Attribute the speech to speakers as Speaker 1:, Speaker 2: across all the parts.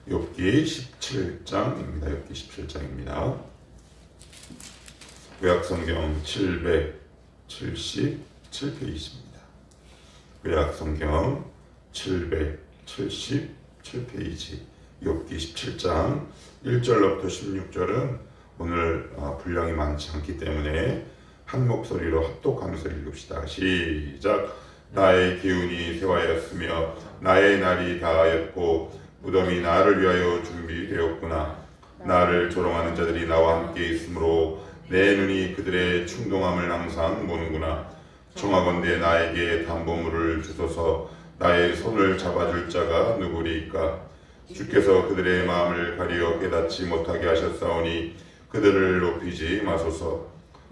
Speaker 1: 욥기 17장입니다. 욥기 17장입니다. 구약성경 777페이지입니다. 구약성경 777페이지 욥기 17장 1절로부터 16절은 오늘 분량이 많지 않기 때문에 한 목소리로 합독하면서 읽읍시다. 시작. 나의 기운이 세화였으며 나의 날이 다하였고 무덤이 나를 위하여 준비되었구나. 나를 조롱하는 자들이 나와 함께 있으므로 내 눈이 그들의 충동함을 항상 보는구나. 청하건대 나에게 담보물을 주소서. 나의 손을 잡아줄 자가 누구리이까. 주께서 그들의 마음을 가리어 깨닫지 못하게 하셨사오니 그들을 높이지 마소서.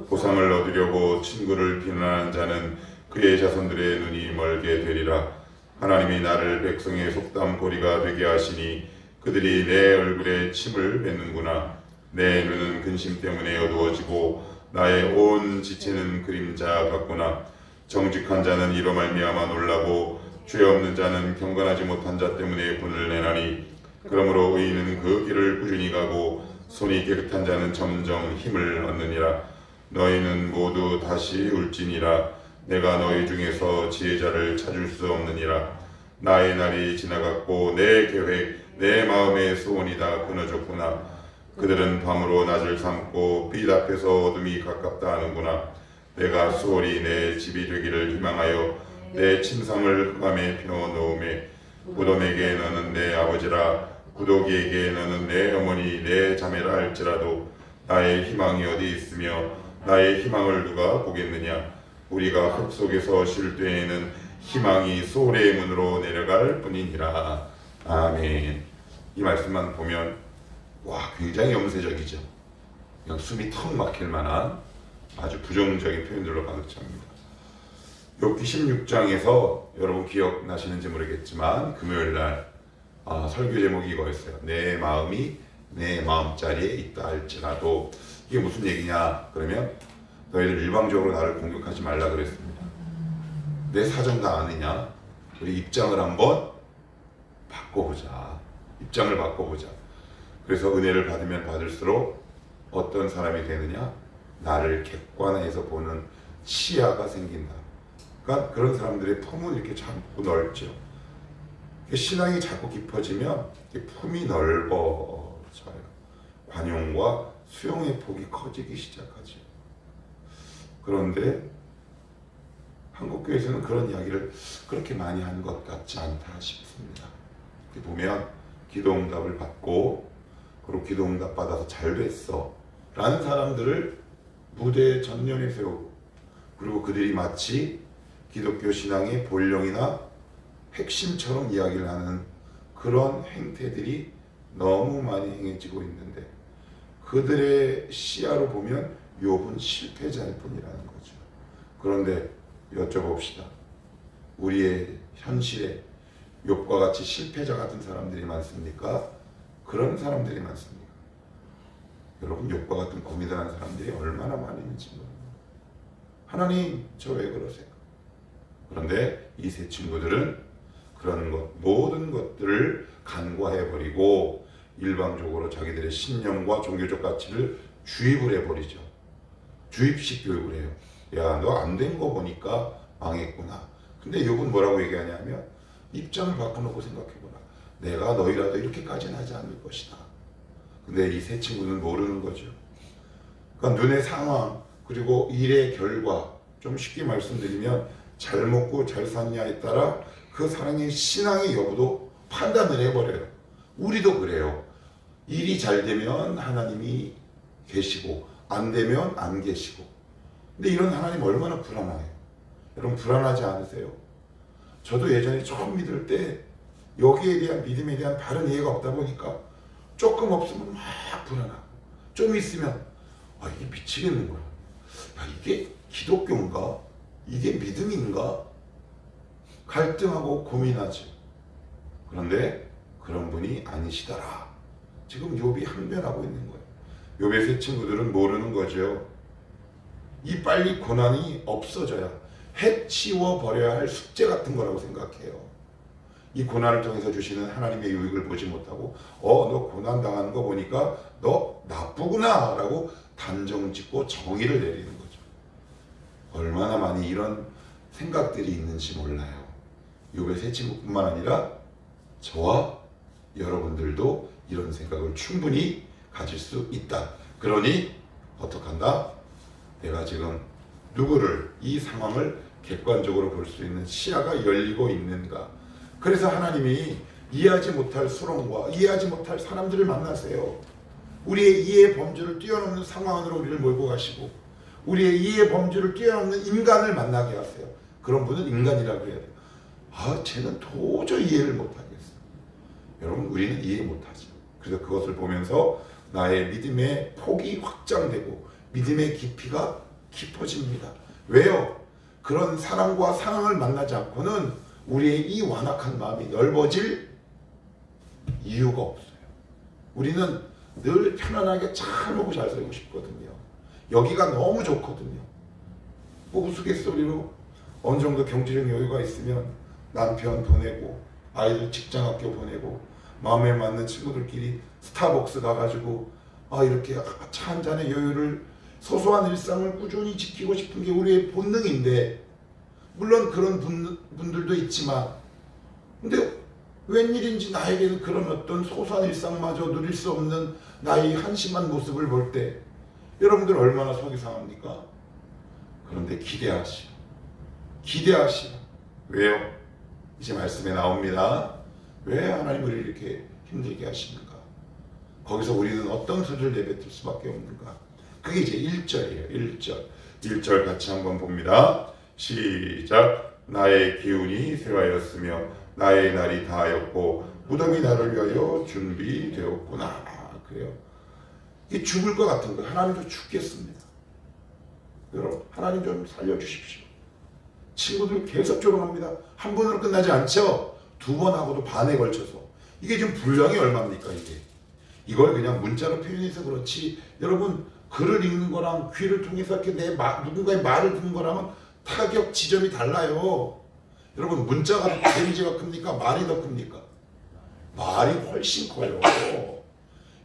Speaker 1: 보상을 얻으려고 친구를 비난하는 자는 그의 자손들의 눈이 멀게 되리라. 하나님이 나를 백성의 속담고리가 되게 하시니 그들이 내 얼굴에 침을 뱉는구나. 내 눈은 근심 때문에 어두워지고 나의 온 지체는 그림자 같구나. 정직한 자는 이로 말미암아 놀라고 죄 없는 자는 경건하지 못한 자 때문에 분을 내나니 그러므로 의인은 그 길을 꾸준히 가고 손이 깨끗한 자는 점점 힘을 얻느니라. 너희는 모두 다시 울지니라. 내가 너희 중에서 지혜자를 찾을 수 없느니라. 나의 날이 지나갔고 내 계획 내 마음의 소원이 다 끊어졌구나. 그들은 밤으로 낮을 삼고 빛 앞에서 어둠이 가깝다 하는구나. 내가 수월이 내 집이 되기를 희망하여 내 침상을 흑암에 펴놓음에 무덤에게 너는 내 아버지라 구더기에게 너는 내 어머니 내 자매라 할지라도 나의 희망이 어디 있으며 나의 희망을 누가 보겠느냐. 우리가 흙 속에서 쉴 때에는 희망이 소홀의 문으로 내려갈 뿐이니라. 아멘. 이 말씀만 보면 굉장히 염세적이죠. 그냥 숨이 턱 막힐 만한 아주 부정적인 표현들로 가득 찹니다. 욥기 16장에서 여러분 기억나시는지 모르겠지만 금요일날 설교 제목이 이거였어요. 내 마음이 내 마음자리에 있다 할지라도. 이게 무슨 얘기냐 그러면 너희들 일방적으로 나를 공격하지 말라 그랬습니다. 내 사정 다 아느냐? 우리 입장을 한번 바꿔보자. 입장을 바꿔보자. 그래서 은혜를 받으면 받을수록 어떤 사람이 되느냐? 나를 객관해서 보는 시야가 생긴다. 그러니까 그런 사람들의 품은 이렇게 자꾸 넓죠. 신앙이 자꾸 깊어지면 품이 넓어져요. 관용과 수용의 폭이 커지기 시작하죠. 그런데 한국교회에서는 그런 이야기를 그렇게 많이 하는 것 같지 않다 싶습니다. 보면 기도응답을 받고 그리고 기도응답 받아서 잘 됐어 라는 사람들을 무대에 전면에 세우고 그리고 그들이 마치 기독교 신앙의 본령이나 핵심처럼 이야기를 하는 그런 행태들이 너무 많이 행해지고 있는데 그들의 시야로 보면 욥은 실패자일 뿐이라는 거죠. 그런데 여쭤봅시다. 우리의 현실에 욥과 같이 실패자 같은 사람들이 많습니까? 그런 사람들이 많습니까? 여러분 욥과 같은 고민하는 사람들이 얼마나 많이 있는지 모릅니다. 하나님 저 왜 그러세요? 그런데 이 세 친구들은 그런 모든 것들을 간과해버리고 일방적으로 자기들의 신념과 종교적 가치를 주입을 해버리죠. 주입식 교육을 해요. 야, 너 안 된 거 보니까 망했구나. 근데 욥은 뭐라고 얘기하냐면 입장을 바꿔놓고 생각해보라. 내가 너희라도 이렇게까지는 하지 않을 것이다. 근데 이 세 친구는 모르는 거죠. 그러니까 눈의 상황 그리고 일의 결과, 좀 쉽게 말씀드리면 잘 먹고 잘 샀냐에 따라 그 사람의 신앙의 여부도 판단을 해버려요. 우리도 그래요. 일이 잘 되면 하나님이 계시고 안 되면 안 계시고. 근데 이런 하나님 얼마나 불안해요. 여러분 불안하지 않으세요? 저도 예전에 처음 믿을 때 여기에 대한 믿음에 대한 바른 이해가 없다 보니까 조금 없으면 막 불안하고 좀 있으면 이게 미치겠는 거야. 이게 기독교인가? 이게 믿음인가? 갈등하고 고민하지. 그런데 그런 분이 아니시더라. 지금 욥이 항변하고 있는 거예요. 욥의 세 친구들은 모르는 거죠. 이 빨리 고난이 없어져야 해치워 버려야 할 숙제 같은 거라고 생각해요. 이 고난을 통해서 주시는 하나님의 유익을 보지 못하고 너 고난 당하는 거 보니까 너 나쁘구나 라고 단정 짓고 정의를 내리는 거죠. 얼마나 많이 이런 생각들이 있는지 몰라요. 욥의 세 친구뿐만 아니라 저와 여러분들도 이런 생각을 충분히 가질 수 있다. 그러니 어떡한다? 내가 지금 누구를, 이 상황을 객관적으로 볼 수 있는 시야가 열리고 있는가? 그래서 하나님이 이해하지 못할 수렁과 이해하지 못할 사람들을 만나세요. 우리의 이해 범주를 뛰어넘는 상황 안으로 우리를 몰고 가시고 우리의 이해 범주를 뛰어넘는 인간을 만나게 하세요. 그런 분은 인간이라고 해야 돼요. 쟤는 도저히 이해를 못하겠어. 여러분, 우리는 이해 못하죠. 그래서 그것을 보면서 나의 믿음의 폭이 확장되고 믿음의 깊이가 깊어집니다. 왜요? 그런 사람과 상황을 만나지 않고는 우리의 이 완악한 마음이 넓어질 이유가 없어요. 우리는 늘 편안하게 잘 먹고 잘 살고 싶거든요. 여기가 너무 좋거든요. 우스갯소리로 어느 정도 경제적 여유가 있으면 남편 보내고 아이들 직장학교 보내고 마음에 맞는 친구들끼리 스타벅스 가가지고 이렇게 차 한 잔의 여유를, 소소한 일상을 꾸준히 지키고 싶은 게 우리의 본능인데, 물론 그런 분들도 있지만, 근데 웬일인지 나에게는 그런 어떤 소소한 일상마저 누릴 수 없는 나의 한심한 모습을 볼 때 여러분들 얼마나 속이 상합니까? 그런데 기대하시오. 왜요? 이제 말씀에 나옵니다. 왜 하나님 우리를 이렇게 힘들게 하시는가? 거기서 우리는 어떤 소리를 내뱉을 수밖에 없는가? 그게 이제 1절이에요. 1절 같이 한번 봅니다. 시작. 나의 기운이 쇠하였으며 나의 날이 다하였고 무덤이 나를 위하여 준비되었구나. 그래요. 이게 죽을 것 같은 거예요. 하나님도 죽겠습니다. 여러분, 하나님 좀 살려주십시오. 친구들 계속 조롱합니다. 한 번으로 끝나지 않죠? 2번 하고도 반에 걸쳐서. 이게 지금 분량이 얼마입니까, 이게? 이걸 그냥 문자로 표현해서 그렇지, 여러분, 글을 읽는 거랑 귀를 통해서 이렇게 누군가의 말을 듣는 거랑은 타격 지점이 달라요. 여러분, 문자가 데미지가 큽니까? 말이 더 큽니까? 말이 훨씬 커요.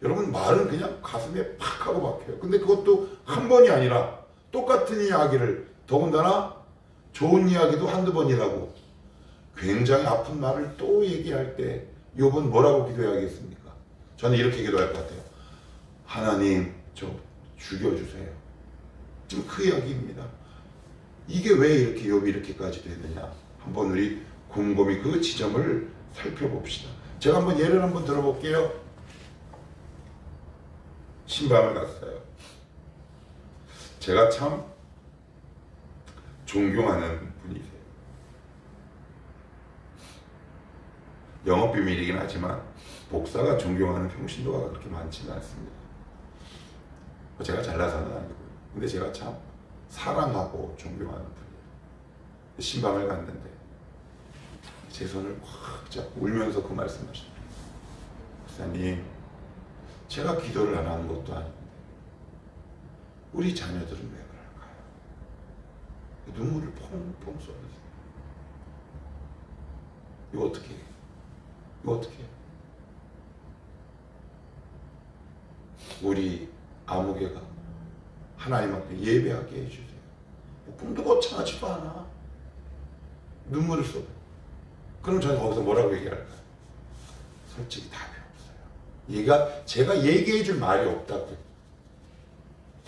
Speaker 1: 여러분, 말은 그냥 가슴에 팍 하고 박혀요. 근데 그것도 한 번이 아니라 똑같은 이야기를, 더군다나 좋은 이야기도 한두 번이라고 굉장히 아픈 말을 또 얘기할 때 욥은 뭐라고 기도해야겠습니까? 저는 이렇게 기도할 것 같아요. 하나님, 저 죽여주세요. 지금 그 이야기입니다. 이게 왜 이렇게 욥이 이렇게까지 됐느냐? 한번 우리 곰곰이 그 지점을 살펴봅시다. 제가 한번 예를 한번 들어볼게요. 신방을 갔어요. 제가 참 존경하는 분이세요. 영업비밀이긴 하지만 목사가 존경하는 평신도가 그렇게 많지는 않습니다. 제가 잘나서는 아니고요. 근데 제가 참 사랑하고 존경하는 분이에요. 신방을 갔는데 제 손을 확 잡고 울면서 그 말씀하셨어요. 목사님, 제가 기도를 안 하는 것도 아닌데 우리 자녀들은 왜 그럴까요? 눈물을 펑펑 쏟았어요. 이거 어떻게 해요? 우리 아무개가 하나님 앞에 예배하게 해주세요. 꿈도 거창하지도 않아. 눈물을 쏟아. 그럼 저는 거기서 뭐라고 얘기할까요? 솔직히 답이 없어요. 제가 얘기해 줄 말이 없다고요.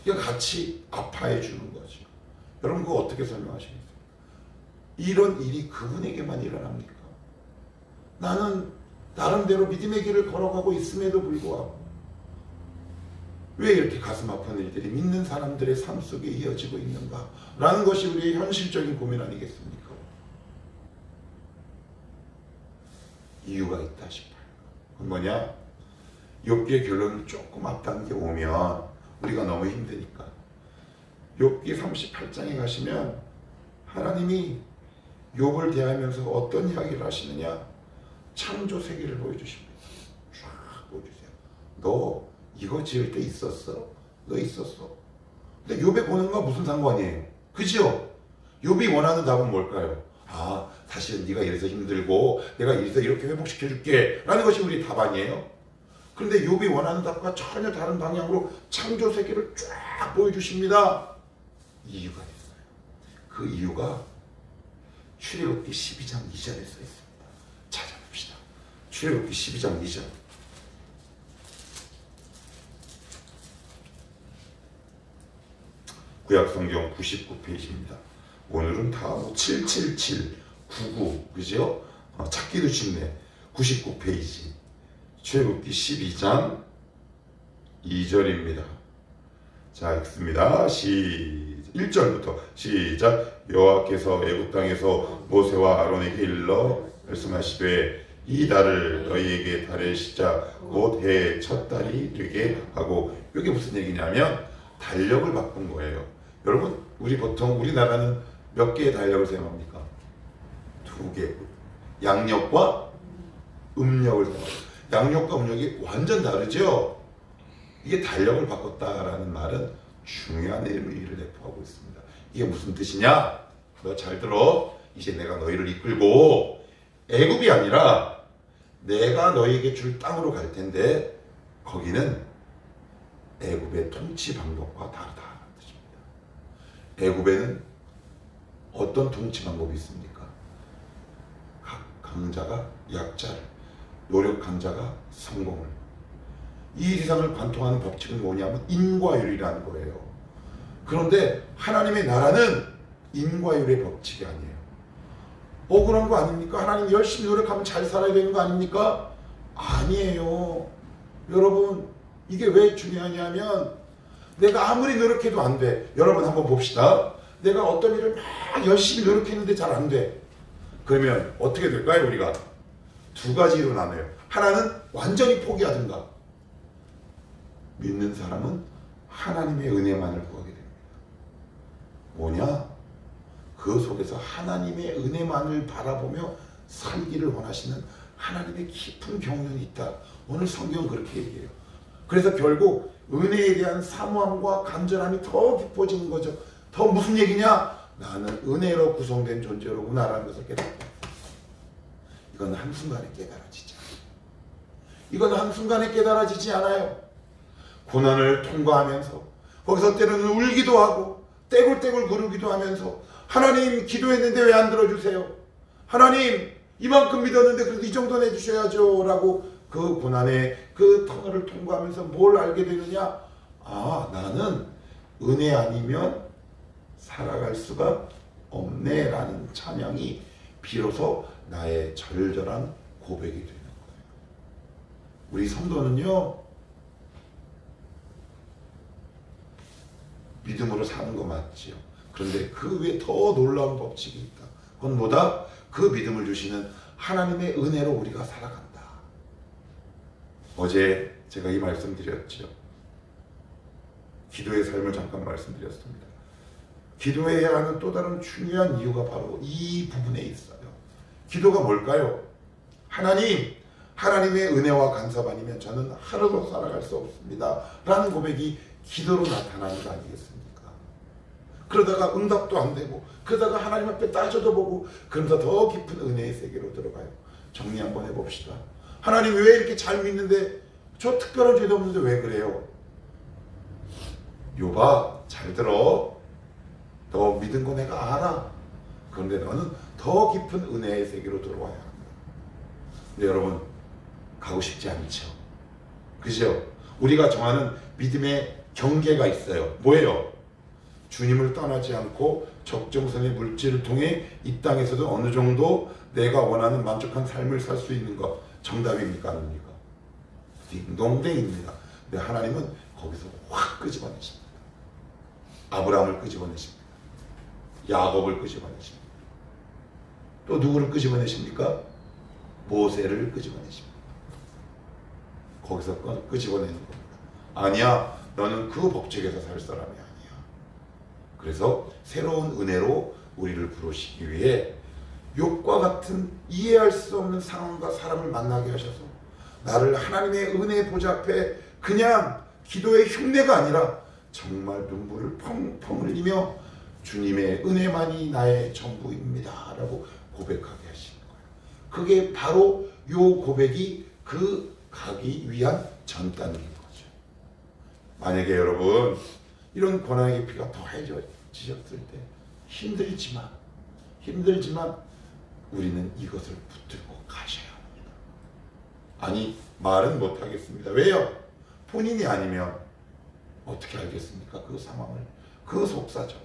Speaker 1: 그러니까 같이 아파해 주는 거죠. 여러분, 그거 어떻게 설명하시겠어요? 이런 일이 그분에게만 일어납니까? 나는 나름대로 믿음의 길을 걸어가고 있음에도 불구하고 왜 이렇게 가슴 아픈 일들이 믿는 사람들의 삶 속에 이어지고 있는가? 라는 것이 우리의 현실적인 고민 아니겠습니까? 이유가 있다 싶어요. 그건 뭐냐? 욥기의 결론을 조금 앞당겨 오면 우리가 너무 힘드니까. 욥기 38장에 가시면 하나님이 욥을 대하면서 어떤 이야기를 하시느냐? 창조 세계를 보여주십니다. 쫙 보여주세요. 너 이거 지을 때 있었어? 너 있었어? 근데 욥의 보는 건 무슨 상관이에요? 그죠? 욥이 원하는 답은 뭘까요? 아, 사실은 네가 이래서 힘들고 내가 이래서 이렇게 회복시켜줄게 라는 것이 우리 답안이에요. 그런데 욥이 원하는 답과 전혀 다른 방향으로 창조 세계를 쫙 보여주십니다. 이유가 있어요. 그 이유가 출애굽기 12장 2절에 써 있습니다. 찾아봅시다. 출애굽기 12장 2절. 구약성경 99페이지입니다. 오늘은 다 777, 99, 그죠? 찾기도 쉽네. 99페이지. 출애굽기 12장 2절입니다. 자, 읽습니다. 1절부터 시작. 여호와께서 애굽 땅에서 모세와 아론에게 일러 말씀하시되 이 달을 너희에게 달의 시작 곧 해의 첫 달이 되게 하고, 이게 무슨 얘기냐면 달력을 바꾼 거예요. 여러분, 보통 우리나라는 몇 개의 달력을 사용합니까? 2개. 양력과 음력을 사용합니다. 양력과 음력이 완전 다르죠? 이게 달력을 바꿨다라는 말은 중요한 의미를 내포하고 있습니다. 이게 무슨 뜻이냐? 너 잘 들어. 이제 내가 너희를 이끌고 애굽이 아니라 내가 너희에게 줄 땅으로 갈 텐데 거기는 애굽의 통치 방법과 다르다는 뜻입니다. 애굽에는 어떤 통치 방법이 있습니까? 각 강자가 약자를, 노력한 자가 성공을, 이 세상을 관통하는 법칙은 뭐냐면 인과율이라는 거예요. 그런데 하나님의 나라는 인과율의 법칙이 아니에요. 억울한 거 아닙니까? 하나님 열심히 노력하면 잘 살아야 되는 거 아닙니까? 아니에요. 여러분, 이게 왜 중요하냐면 내가 아무리 노력해도 안 돼. 여러분 한번 봅시다. 내가 어떤 일을 막 열심히 노력했는데 잘 안 돼. 그러면 어떻게 될까요? 우리가 두 가지로 나눠요. 하나는 완전히 포기하든가, 믿는 사람은 하나님의 은혜만을 구하게 됩니다. 뭐냐? 그 속에서 하나님의 은혜만을 바라보며 살기를 원하시는 하나님의 깊은 경륜이 있다. 오늘 성경은 그렇게 얘기해요. 그래서 결국 은혜에 대한 사모함과 간절함이 더 깊어지는 거죠. 더 무슨 얘기냐? 나는 은혜로 구성된 존재로구나라는 것을 깨닫고, 이건 한순간에 깨달아지지 않아요. 이건 한순간에 깨달아지지 않아요. 고난을 통과하면서 거기서 때로는 울기도 하고 떼굴떼굴 구르기도 하면서, 하나님 기도했는데 왜 안 들어주세요? 하나님 이만큼 믿었는데 그래도 이 정도는 해주셔야죠 라고 그 고난의 그 터널을 통과하면서 뭘 알게 되느냐? 아, 나는 은혜 아니면 살아갈 수가 없네 라는 찬양이 비로소 나의 절절한 고백이 되는 거예요. 우리 성도는요, 믿음으로 사는 거 맞지요. 그런데 그 위에 더 놀라운 법칙이 있다. 그건 뭐다? 그 믿음을 주시는 하나님의 은혜로 우리가 살아간다. 어제 제가 이 말씀 드렸죠. 기도의 삶을 잠깐 말씀드렸습니다. 기도해야 하는 또 다른 중요한 이유가 바로 이 부분에 있어요. 기도가 뭘까요? 하나님, 하나님의 은혜와 간섭 아니면 저는 하루도 살아갈 수 없습니다 라는 고백이 기도로 나타나는 거 아니겠습니까? 그러다가 응답도 안 되고, 그러다가 하나님 앞에 따져도 보고, 그러면서 더 깊은 은혜의 세계로 들어가요. 정리 한번 해봅시다. 하나님 왜 이렇게 잘 믿는데 저 특별한 죄도 없는데 왜 그래요? 욥아, 잘 들어. 너 믿은 거 내가 알아. 그런데 너는 더 깊은 은혜의 세계로 들어와야 합니다. 근데 여러분, 가고 싶지 않죠? 그죠? 우리가 정하는 믿음의 경계가 있어요. 뭐예요? 주님을 떠나지 않고 적정선의 물질을 통해 이 땅에서도 어느 정도 내가 원하는 만족한 삶을 살 수 있는 것, 정답입니까? 아닙니까? 딩동댕입니다. 근데 하나님은 거기서 확 끄집어내십니다. 아브라함을 끄집어내십니다. 야곱을 끄집어내십니다. 또 누구를 끄집어내십니까? 모세를 끄집어내십니다. 거기서 끄집어내는 겁니다. 아니야, 너는 그 법칙에서 살 사람이 아니야. 그래서 새로운 은혜로 우리를 부르시기 위해 욥과 같은 이해할 수 없는 상황과 사람을 만나게 하셔서 나를 하나님의 은혜의 보좌 앞에 그냥 기도의 흉내가 아니라 정말 눈물을 펑펑 흘리며 주님의 은혜만이 나의 전부입니다 라고 고백하게 하시는 거예요. 그게 바로 요 고백이 그 가기 위한 전 단계인 거죠. 만약에 여러분 이런 고난의 깊이가 더해지셨을 때 힘들지만 우리는 이것을 붙들고 가셔야 합니다. 아니 말은 못하겠습니다. 왜요? 본인이 아니면 어떻게 알겠습니까? 그 상황을, 그 속사정을.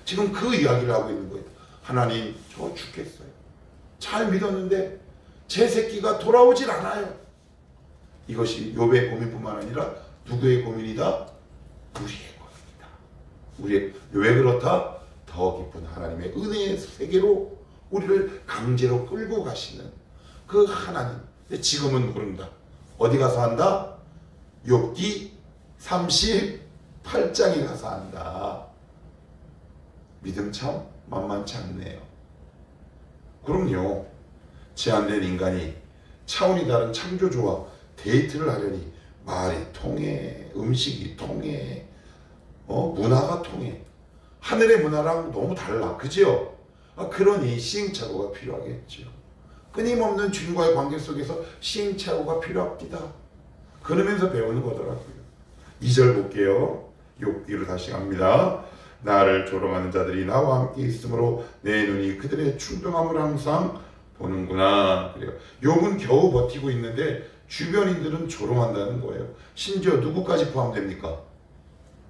Speaker 1: 지금 그 이야기를 하고 있는 거예요. 하나님, 저 죽겠어요. 잘 믿었는데 제 새끼가 돌아오질 않아요. 이것이 욥의 고민뿐만 아니라 누구의 고민이다? 우리의 고민이다. 왜 그렇다? 더 깊은 하나님의 은혜의 세계로 우리를 강제로 끌고 가시는 그 하나님. 근데 지금은 모른다. 어디 가서 한다? 욥기 38장에 가서 한다. 믿음 참 만만치 않네요. 그럼요. 제한된 인간이 차원이 다른 창조주와 데이트를 하려니 말이 통해, 음식이 통해, 문화가 통해. 하늘의 문화랑 너무 달라. 그죠? 그러니 시행착오가 필요하겠죠. 끊임없는 주님과의 관계 속에서 시행착오가 필요합니다. 그러면서 배우는 거더라고요. 2절 볼게요. 욥기로 다시 갑니다. 나를 조롱하는 자들이 나와 함께 있으므로 내 눈이 그들의 충동함을 항상 보는구나. 그래요. 욥은 겨우 버티고 있는데 주변인들은 조롱한다는 거예요. 심지어 누구까지 포함됩니까?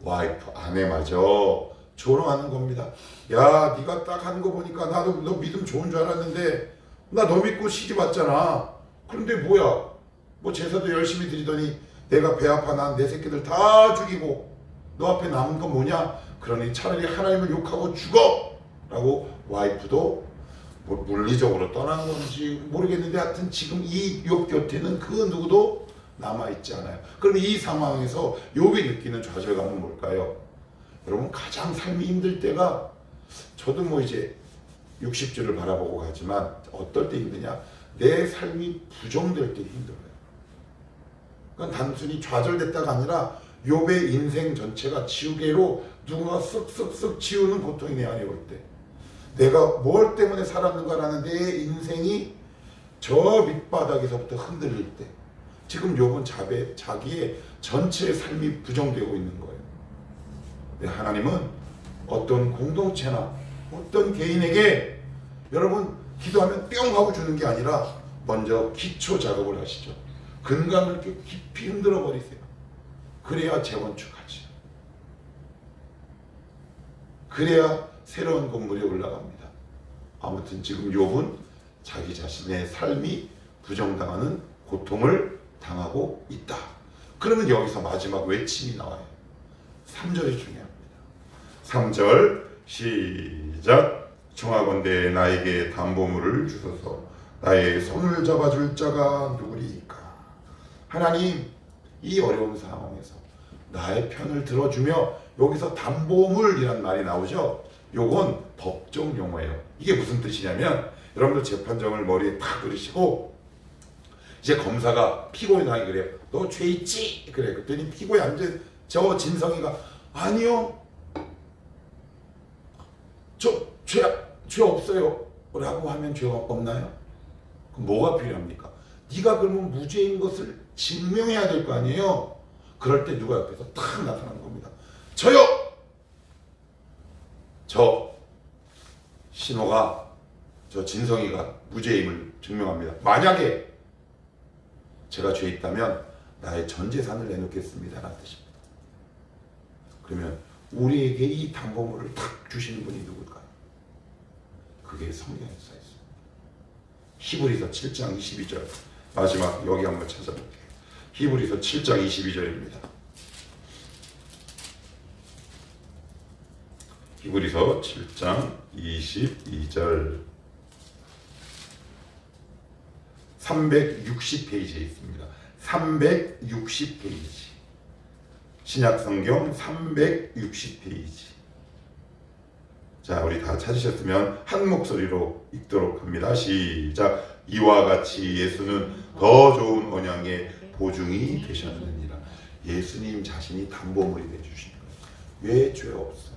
Speaker 1: 와이프, 아내마저 조롱하는 겁니다. 야, 네가 딱 하는 거 보니까 나도 너 믿음 좋은 줄 알았는데 나 너 믿고 시집 왔잖아. 그런데 뭐야? 뭐 제사도 열심히 드리더니 내가 배 아파 난 내 새끼들 다 죽이고 너 앞에 남은 건 뭐냐? 그러니 차라리 하나님을 욕하고 죽어! 라고 와이프도 뭐 물리적으로 떠난 건지 모르겠는데 하여튼 지금 이 욥 곁에는 그 누구도 남아있지 않아요. 그럼 이 상황에서 욥이 느끼는 좌절감은 뭘까요? 여러분 가장 삶이 힘들 때가 저도 뭐 이제 60주를 바라보고 가지만 어떨 때 힘드냐? 내 삶이 부정될 때 힘들어요. 그건 단순히 좌절됐다가 아니라 욥의 인생 전체가 지우개로 누군가 쓱쓱쓱 지우는 고통이 내 안에 올 때, 내가 뭘 때문에 살았는가라는 내 인생이 저 밑바닥에서부터 흔들릴 때, 지금 욥은 자기의 전체의 삶이 부정되고 있는 거예요. 하나님은 어떤 공동체나 어떤 개인에게 여러분 기도하면 뿅 하고 주는 게 아니라 먼저 기초 작업을 하시죠. 근간을 이렇게 깊이 흔들어 버리세요. 그래야 재건축하지. 그래야 새로운 건물이 올라갑니다. 아무튼 지금 욥은 자기 자신의 삶이 부정당하는 고통을 당하고 있다. 그러면 여기서 마지막 외침이 나와요. 3절이 중요합니다. 3절 시작. 청하건대 나에게 담보물을 주소서. 나의 손을 잡아줄 자가 누구리이까. 하나님, 이 어려운 상황에서 나의 편을 들어주며, 여기서 담보물이란 말이 나오죠. 요건 법정 용어예요. 이게 무슨 뜻이냐면 여러분들 재판정을 머리에 탁 그리시고 이제 검사가 피고인 향해 그래요. 너 죄 있지? 그래. 그랬더니 피고인 앉은 저 진성이가 아니요. 저 죄 없어요. 라고 하면 죄가 없나요? 그럼 뭐가 필요합니까? 네가 그러면 무죄인 것을 증명해야 될 거 아니에요? 그럴 때 누가 옆에서 탁 나타나는 겁니다. 저요! 저 신호가, 저 진성이가 무죄임을 증명합니다. 만약에 제가 죄 있다면 나의 전 재산을 내놓겠습니다. 라는 뜻입니다. 그러면 우리에게 이 담보물을 탁 주시는 분이 누굴까요? 그게 성경에 써 있습니다. 히브리서 7장 22절. 마지막 여기 한번 찾아볼게요. 히브리서 7장 22절입니다. 히브리서 7장 22절 360페이지에 있습니다. 360페이지. 신약성경 360페이지. 자, 우리 다 찾으셨으면 한 목소리로 읽도록 합니다. 시작. 이와 같이 예수는 더 좋은 언약의 보증이 되셨느니라. 예수님 자신이 담보물이 되주신 거예요. 왜 죄 없어?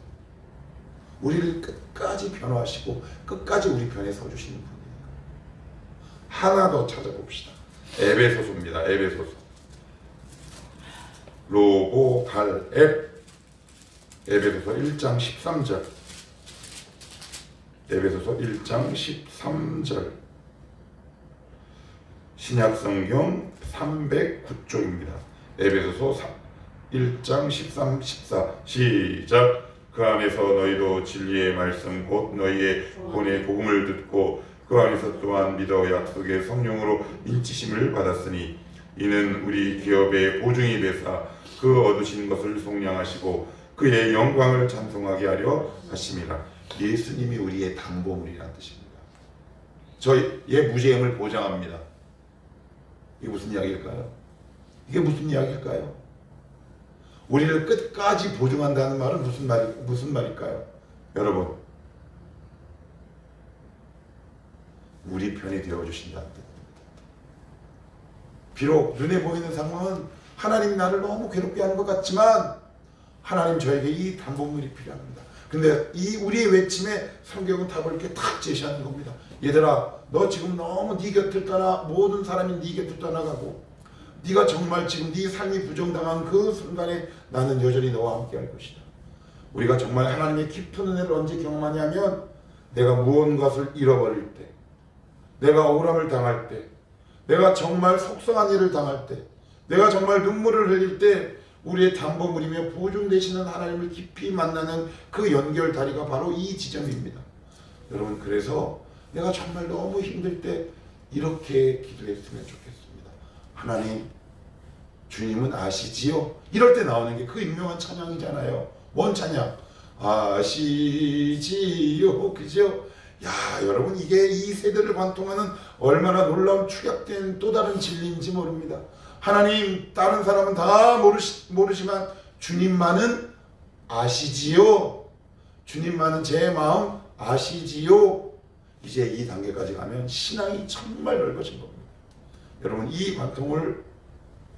Speaker 1: 우리를 끝까지 변화하시고 끝까지 우리 편에 서주시는 분. 하나 더 찾아봅시다. 에베소서입니다. 에베소서. 로고 갈 앱. 에베소서 1장 13절. 에베소서 1장 13절. 신약성경 309쪽입니다. 에베소서 1장 13, 14 시작. 그 안에서 너희도 진리의 말씀 곧 너희의 구원의 복음을 듣고 그 안에서 또한 믿어 약속의 성령으로 인치심을 받았으니 이는 우리 기업의 보증이 되사 그 얻으신 것을 속량하시고 그의 영광을 찬송하게 하려 하심이라. 예수님이 우리의 담보물이라는 뜻입니다. 저희의 무죄임을 보장합니다. 이게 무슨 이야기일까요? 이게 무슨 이야기일까요? 우리를 끝까지 보증한다는 말은 무슨 말일까요? 여러분, 우리 편이 되어주신다는 뜻입니다. 비록 눈에 보이는 상황은 하나님이 나를 너무 괴롭게 하는 것 같지만 하나님 저에게 이 담보물이 필요합니다. 근데 이 우리의 외침에 성경은 답을 이렇게 탁 제시하는 겁니다. 얘들아, 너 지금 너무 네 곁을 떠나 모든 사람이 네 곁을 떠나가고 네가 정말 지금 네 삶이 부정당한 그 순간에 나는 여전히 너와 함께 할 것이다. 우리가 정말 하나님의 깊은 은혜를 언제 경험하냐면 내가 무언가를 잃어버릴 때, 내가 억울함을 당할 때, 내가 정말 속상한 일을 당할 때, 내가 정말 눈물을 흘릴 때 우리의 담보물이며 보증 되시는 하나님을 깊이 만나는 그 연결다리가 바로 이 지점입니다. 여러분, 그래서 내가 정말 너무 힘들 때 이렇게 기도했으면 좋겠습니다. 하나님, 주님은 아시지요? 이럴 때 나오는 게 그 유명한 찬양이잖아요. 뭔 찬양? 아시지요? 그죠? 야, 여러분, 이게 이 세대를 관통하는 얼마나 놀라운 축약된 또 다른 진리인지 모릅니다. 하나님, 다른 사람은 다 모르지만 주님만은 아시지요? 주님만은 제 마음 아시지요? 이제 이 단계까지 가면 신앙이 정말 넓어진 겁니다. 여러분, 이 관통을,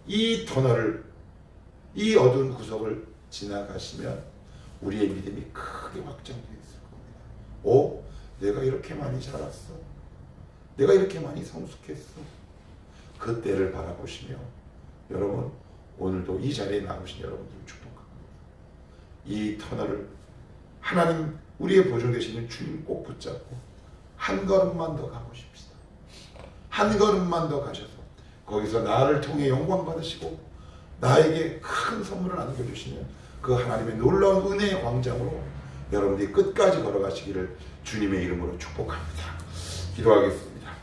Speaker 1: 이 터널을, 이 어두운 구석을 지나가시면 우리의 믿음이 크게 확장되어 있을 겁니다. 오, 내가 이렇게 많이 자랐어. 내가 이렇게 많이 성숙했어. 그 때를 바라보시며 여러분, 오늘도 이 자리에 나오신 여러분들을 축복합니다. 이 터널을 하나님, 우리의 보증 되시는 주님 꼭 붙잡고 한 걸음만 더 가보십시다. 한 걸음만 더 가셔서 거기서 나를 통해 영광 받으시고 나에게 큰 선물을 안겨주시는 그 하나님의 놀라운 은혜의 광장으로 여러분들이 끝까지 걸어가시기를 주님의 이름으로 축복합니다. 기도하겠습니다.